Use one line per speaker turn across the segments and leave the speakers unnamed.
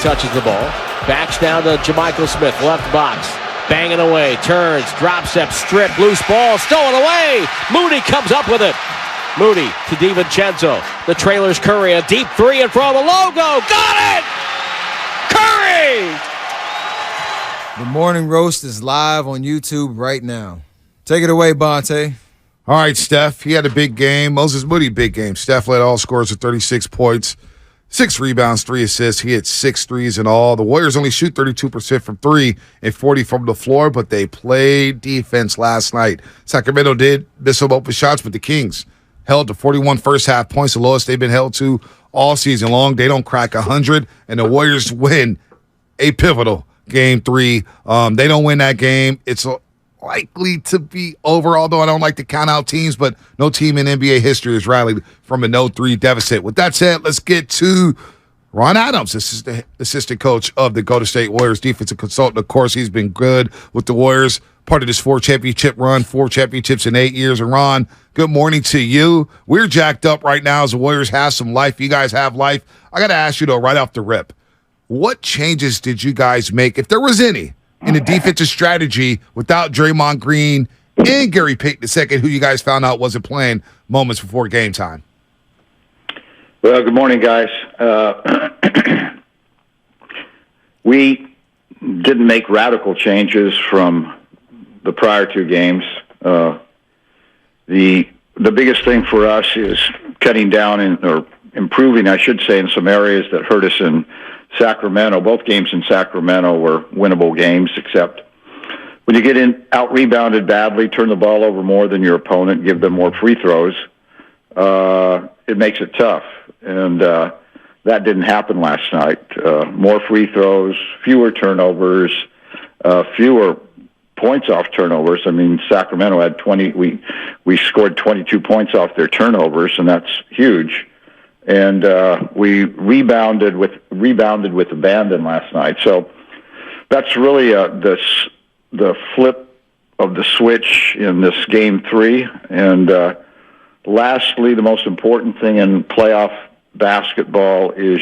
touches the ball. Backs down to JaMychal Smith, left box. Banging away, turns, drop step, strip, loose ball, stolen away. Moody comes up with it. Moody to DiVincenzo. The trailer's Curry, a deep three in front of the logo. Got it! Curry!
The Morning Roast is live on YouTube right now. Take it away, Bonte.
All right, Steph. He had a big game. Moses Moody, big game. Steph led all scores with 36 points, 6 rebounds, 3 assists. He had 6 threes in all. The Warriors only shoot 32% from 3 and 40 from the floor, but they played defense last night. Sacramento did miss some open shots, but the Kings held to 41 first-half points, the lowest they've been held to all season long. They don't crack 100, and the Warriors win a pivotal Game 3. They don't win that game. It's likely to be over, although I don't like to count out teams, but no team in NBA history has rallied from a 0-3 deficit. With that said, let's get to Ron Adams. This is the assistant coach of the Golden State Warriors, defensive consultant. Of course, he's been good with the Warriors, part of this 4-championship run, 4 championships in 8 years. And Ron, good morning to you. We're jacked up right now as the Warriors have some life. You guys have life. I got to ask you, though, right off the rip, what changes did you guys make, if there was any, in the defensive strategy without Draymond Green and Gary Payton II, who you guys found out wasn't playing moments before game time?
Well, good morning, guys. We didn't make radical changes from the prior 2 games. The biggest thing for us is cutting down or improving, I should say, in some areas that hurt us in Sacramento. Both games in Sacramento were winnable games, except when you get out-rebounded badly, turn the ball over more than your opponent, give them more free throws, it makes it tough. And that didn't happen last night. More free throws, fewer turnovers, fewer points off turnovers. I mean, Sacramento had 20. We scored 22 points off their turnovers, and that's huge. And we rebounded with abandon last night. So that's really the flip of the switch in this Game 3. And lastly, the most important thing in playoff basketball is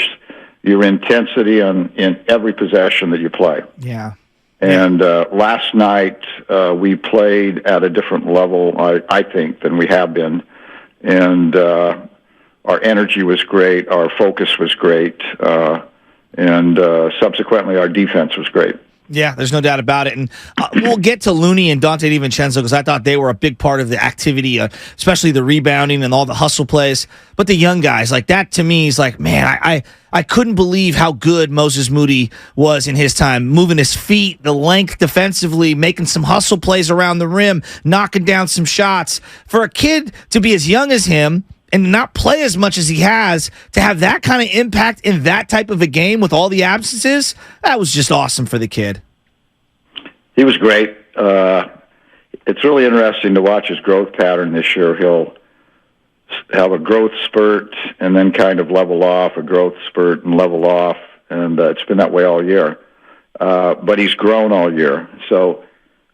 your intensity in every possession that you play.
Yeah.
And last night we played at a different level, I think, than we have been. And our energy was great, our focus was great, and subsequently our defense was great.
Yeah, there's no doubt about it. And we'll get to Looney and Dante DiVincenzo because I thought they were a big part of the activity, especially the rebounding and all the hustle plays. But the young guys, like that to me is like, man, I couldn't believe how good Moses Moody was in his time, moving his feet, the length defensively, making some hustle plays around the rim, knocking down some shots. For a kid to be as young as him and not play as much as he has, to have that kind of impact in that type of a game with all the absences, that was just awesome for the kid.
He was great. It's really interesting to watch his growth pattern this year. He'll have a growth spurt and then kind of level off, a growth spurt and level off, and it's been that way all year. But he's grown all year. So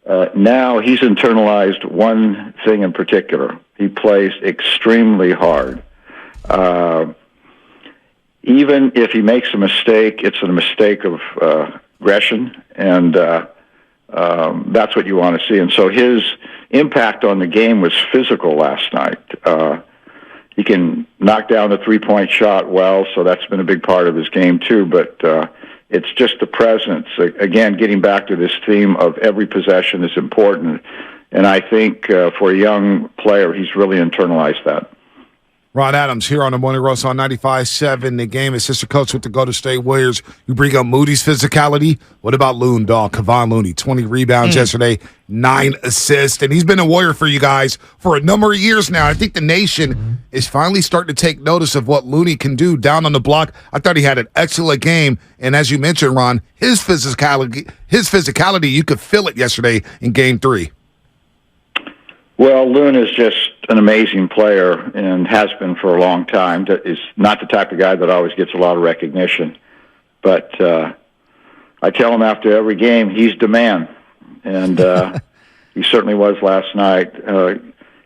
now he's internalized one thing in particular. He plays extremely hard. Even if he makes a mistake, it's a mistake of aggression, and that's what you want to see. And so his impact on the game was physical last night. He can knock down the three-point shot well, so that's been a big part of his game too, but it's just the presence. Again, getting back to this theme of every possession is important. And I think for a young player, he's really internalized that.
Ron Adams here on the Morning Roast on 95.7. The game assistant coach with the Golden State Warriors. You bring up Moody's physicality. What about Loon, dog? Kevon Looney, 20 rebounds yesterday, 9 assists. And he's been a Warrior for you guys for a number of years now. I think the nation is finally starting to take notice of what Looney can do down on the block. I thought he had an excellent game. And as you mentioned, Ron, his physicality, you could feel it yesterday in Game 3.
Well, Loon is just an amazing player and has been for a long time. Is not the type of guy that always gets a lot of recognition. But I tell him after every game, he's the man. And he certainly was last night.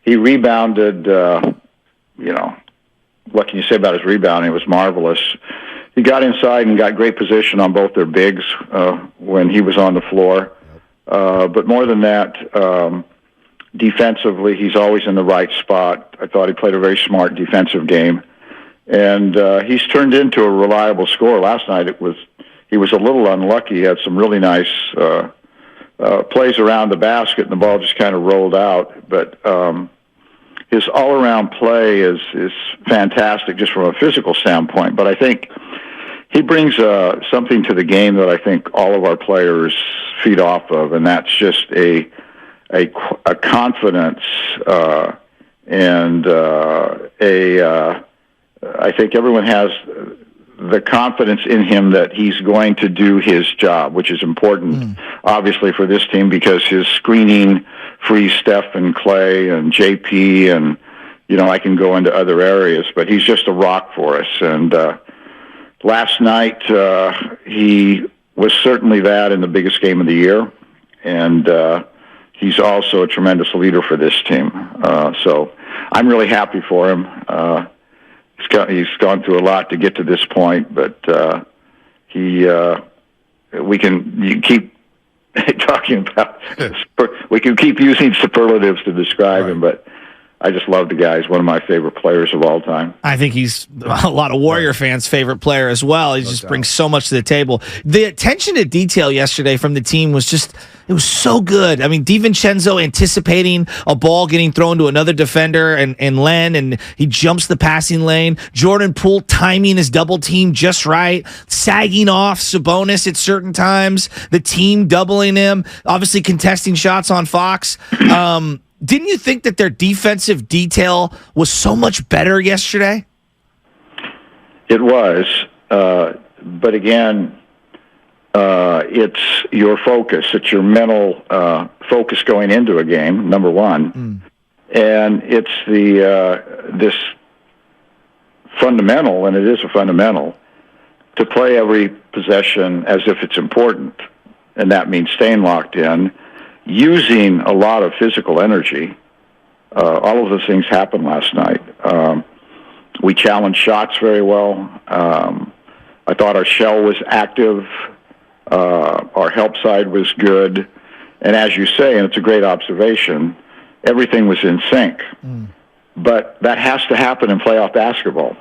He rebounded, what can you say about his rebounding? It was marvelous. he got inside and got great position on both their bigs when he was on the floor. But more than that, defensively, he's always in the right spot. I thought he played a very smart defensive game. And he's turned into a reliable scorer. Last night he was a little unlucky. He had some really nice plays around the basket, and the ball just kind of rolled out. But his all-around play is fantastic just from a physical standpoint. But I think he brings something to the game that I think all of our players feed off of, and that's just a confidence and I think everyone has the confidence in him that he's going to do his job, which is important, obviously, for this team because his screening frees Steph and Clay and JP, and I can go into other areas, but he's just a rock for us. And last night he was certainly that in the biggest game of the year, and he's also a tremendous leader for this team. So I'm really happy for him. He's gone through a lot to get to this point, but we can keep talking about. We can keep using superlatives to describe him, but I just love the guy. He's one of my favorite players of all time.
I think he's a lot of Warrior fans' favorite player as well. He just brings so much to the table. The attention to detail yesterday from the team was it was so good. I mean, DiVincenzo anticipating a ball getting thrown to another defender and Len, and he jumps the passing lane. Jordan Poole timing his double team just right, sagging off Sabonis at certain times, the team doubling him, obviously contesting shots on Fox. Didn't you think that their defensive detail was so much better yesterday?
It was, but again, it's your focus. It's your mental focus going into a game, number one. And it's this fundamental, and it is a fundamental, to play every possession as if it's important. And that means staying locked in, using a lot of physical energy. All of those things happened last night. We challenged shots very well. I thought our shell was active. Our help side was good. And as you say, and it's a great observation, everything was in sync. But that has to happen in playoff basketball.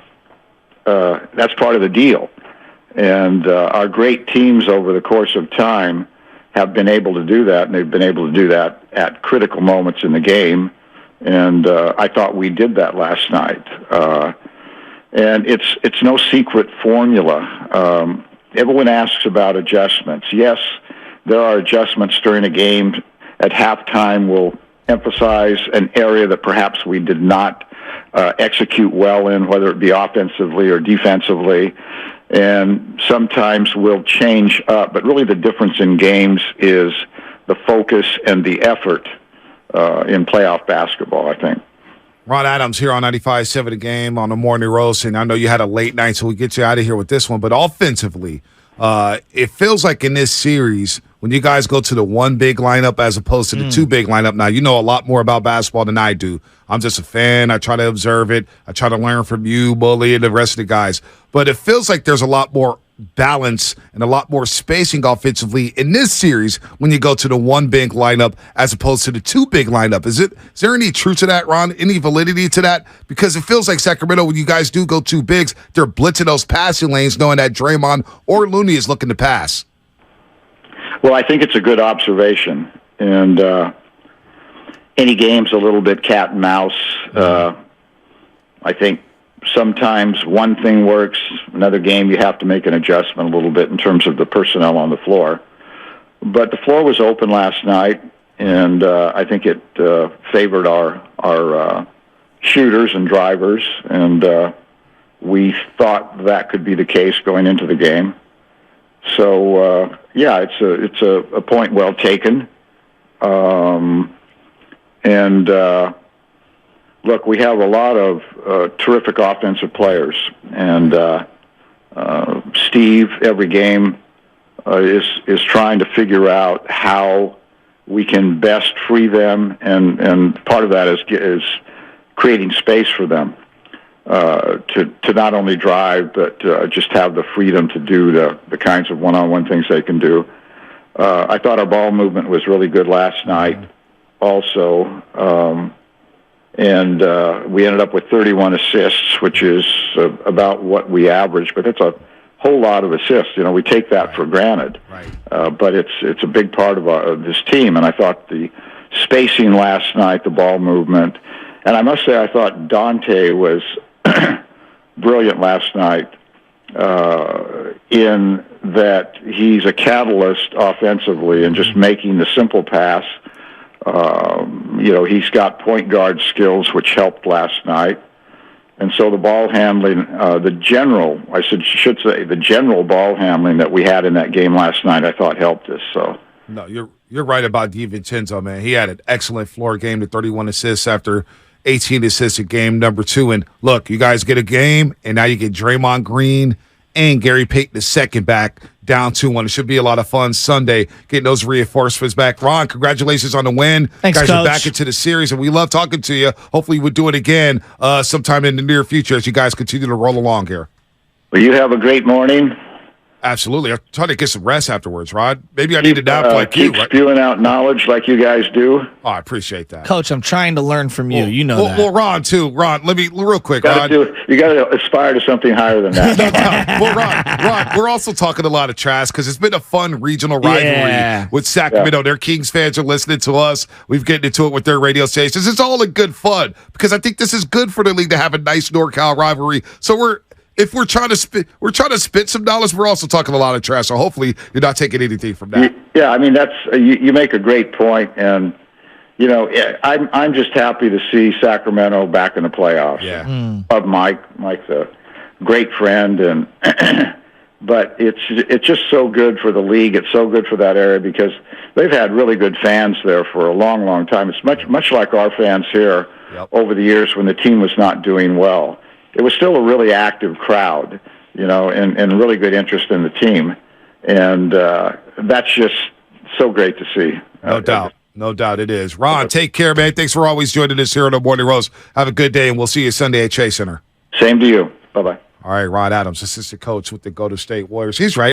That's part of the deal. And our great teams over the course of time have been able to do that, and they've been able to do that at critical moments in the game. And I thought we did that last night. And it's no secret formula. Everyone asks about adjustments. Yes, there are adjustments during a game. At halftime, we'll emphasize an area that perhaps we did not execute well in, whether it be offensively or defensively. And sometimes we'll change up. But really the difference in games is the focus and the effort in playoff basketball, I think.
Ron Adams here on 95.7 The Game on the Morning Roast, and I know you had a late night, so we'll get you out of here with this one. But offensively, it feels like in this series, when you guys go to the one big lineup as opposed to the two big lineup, now you know a lot more about basketball than I do. I'm just a fan. I try to observe it. I try to learn from you, Bully, and the rest of the guys. But it feels like there's a lot more balance and a lot more spacing offensively in this series when you go to the one big lineup as opposed to the two big lineup. Is there any truth to that, Ron? Any validity to that? Because it feels like Sacramento, when you guys do go two bigs, they're blitzing those passing lanes knowing that Draymond or Looney is looking to pass.
Well, I think it's a good observation. And any game's a little bit cat and mouse. I think sometimes one thing works, another game you have to make an adjustment a little bit in terms of the personnel on the floor. But the floor was open last night, and I think it favored our shooters and drivers, and we thought that could be the case going into the game. So yeah, it's a point well taken. And look, we have a lot of terrific offensive players, and Steve every game is trying to figure out how we can best free them, and part of that is creating space for them. to not only drive but just have the freedom to do the kinds of one-on-one things they can do. I thought our ball movement was really good last night also. And we ended up with 31 assists, which is about what we average, but it's a whole lot of assists. You know, we take that for granted.
Right.
But it's a big part of this team, and I thought the spacing last night, the ball movement, and I must say I thought Dante was brilliant last night in that he's a catalyst offensively and just making the simple pass. You know, he's got point guard skills, which helped last night. And so the ball handling, the general ball handling that we had in that game last night, I thought helped us. So
No, you're right about DiVincenzo, man. He had an excellent floor game to 31 assists after 18 assists in game number 2. And look, you guys get a game, and now you get Draymond Green and Gary Payton II back down 2-1. It should be a lot of fun Sunday getting those reinforcements back. Ron, congratulations on the win.
Thanks,
guys
Coach.
are back into the series, and we love talking to you. Hopefully we'll do it again sometime in the near future as you guys continue to roll along here.
well, you have a great morning.
Absolutely. I'm trying to get some rest afterwards, Rod. Maybe I need to nap like you.
Keep
Right?
spewing out knowledge like you guys do.
Oh, I appreciate that.
Coach, I'm trying to learn from you. You know that.
Well, Ron, too. Ron, let me, real quick, Rod.
You got to aspire to something higher than that.
Well, Ron, we're also talking a lot of trash because it's been a fun regional rivalry
Yeah.
with Sacramento.
Yeah.
Their Kings fans are listening to us. We've getting into it with their radio stations. It's all in good fun because I think this is good for the league to have a nice NorCal rivalry. So if we're trying to spit some dollars, we're also talking a lot of trash. So hopefully you're not taking anything from that.
Yeah, I mean that's you make a great point, and you know I'm just happy to see Sacramento back in the playoffs.
Yeah.
Of Mike's a great friend, and but it's just so good for the league. It's so good for that area because they've had really good fans there for a long, long time. It's much like our fans here over the years when the team was not doing well. It was still a really active crowd, you know, and really good interest in the team. And that's just so great to see.
No doubt. No doubt it is. Ron, take care, man. Thanks for always joining us here on the Morning Roast. Have a good day, and we'll see you Sunday at Chase Center.
Same to you. Bye-bye.
All right, Ron Adams, assistant coach with the Golden State Warriors. He's right.